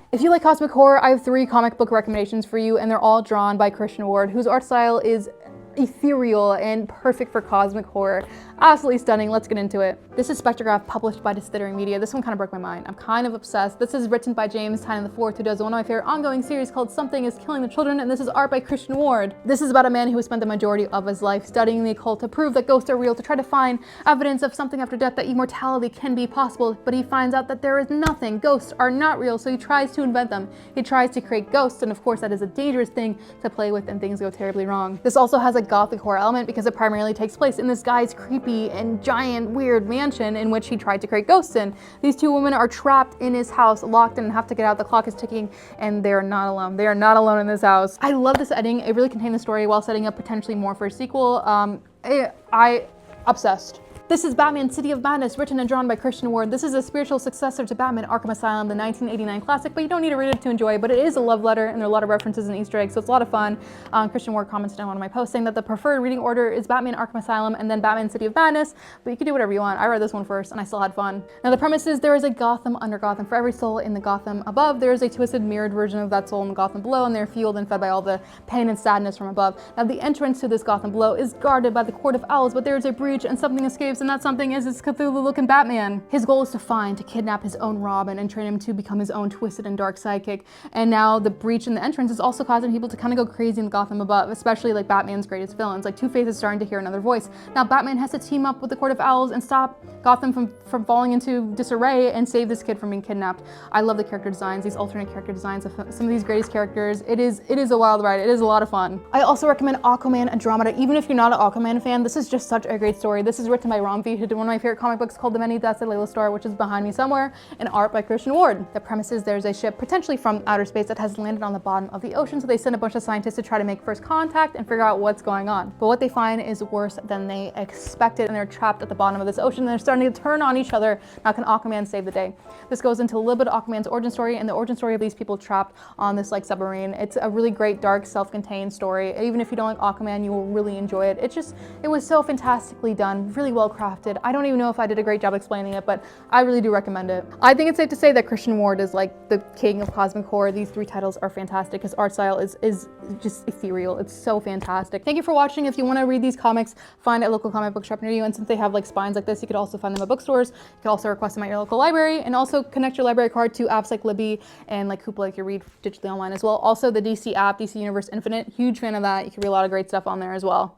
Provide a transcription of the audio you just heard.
If you like cosmic horror, I have 3 comic book recommendations for you, and they're all drawn by Christian Ward, whose art style is ethereal and perfect for cosmic horror. Absolutely stunning. Let's get into it. This is Spectrograph, published by Distillery Media. This one kind of broke my mind. I'm kind of obsessed. This is written by James Tynion IV, who does one of my favorite ongoing series called Something is Killing the Children, and this is art by Christian Ward. This is about a man who has spent the majority of his life studying the occult to prove that ghosts are real, to try to find evidence of something after death, that immortality can be possible, but he finds out that there is nothing. Ghosts are not real, so he tries to invent them. He tries to create ghosts, and of course that is a dangerous thing to play with, and things go terribly wrong. This also has a gothic horror element because it primarily takes place in this guy's creepy and giant weird mansion in which he tried to create ghosts in. These 2 women are trapped in his house, locked in, and have to get out. The clock is ticking, and they are not alone. They are not alone in this house. I love this ending. It really contained the story while setting up potentially more for a sequel. I obsessed. This is Batman City of Madness, written and drawn by Christian Ward. This is a spiritual successor to Batman Arkham Asylum, the 1989 classic, but you don't need to read it to enjoy it, but it is a love letter, and there are a lot of references and Easter eggs, so it's a lot of fun. Christian Ward commented on one of my posts saying that the preferred reading order is Batman Arkham Asylum and then Batman City of Madness, but you can do whatever you want. I read this one first, and I still had fun. Now, the premise is there is a Gotham under Gotham. For every soul in the Gotham above, there is a twisted, mirrored version of that soul in the Gotham below, and they're fueled and fed by all the pain and sadness from above. Now, the entrance to this Gotham below is guarded by the Court of Owls, but there is a breach, and something escapes, and that something is this Cthulhu-looking Batman. His goal is to kidnap his own Robin and train him to become his own twisted and dark sidekick. And now the breach in the entrance is also causing people to kind of go crazy in Gotham above, especially like Batman's greatest villains. Like Two-Face is starting to hear another voice. Now Batman has to team up with the Court of Owls and stop Gotham from falling into disarray and save this kid from being kidnapped. I love the character designs, these alternate character designs of some of these greatest characters. It is a wild ride. It is a lot of fun. I also recommend Aquaman and Andromeda. Even if you're not an Aquaman fan, this is just such a great story. This is written by Romvi, who did one of my favorite comic books called The Many Deaths of Layla Starr, which is behind me somewhere, and art by Christian Ward. The premise is there's a ship potentially from outer space that has landed on the bottom of the ocean, so they send a bunch of scientists to try to make first contact and figure out what's going on. But what they find is worse than they expected, and they're trapped at the bottom of this ocean, and they're starting to turn on each other. Now can Aquaman save the day? This goes into a little bit of Aquaman's origin story and the origin story of these people trapped on this like submarine. It's a really great, dark, self-contained story. Even if you don't like Aquaman, you will really enjoy it. It was so fantastically done, really well crafted. I don't even know if I did a great job explaining it, but I really do recommend it. I think it's safe to say that Christian Ward is like the king of cosmic horror. These 3 titles are fantastic. His art style is just ethereal. It's so fantastic. Thank you for watching. If you want to read these comics, find a local comic book shop near you, and since they have like spines like this, you could also find them at bookstores. You can also request them at your local library, and also connect your library card to apps like Libby and like Hoopla, you can read digitally online as well. Also the DC app, DC Universe Infinite, huge fan of that. You can read a lot of great stuff on there as well.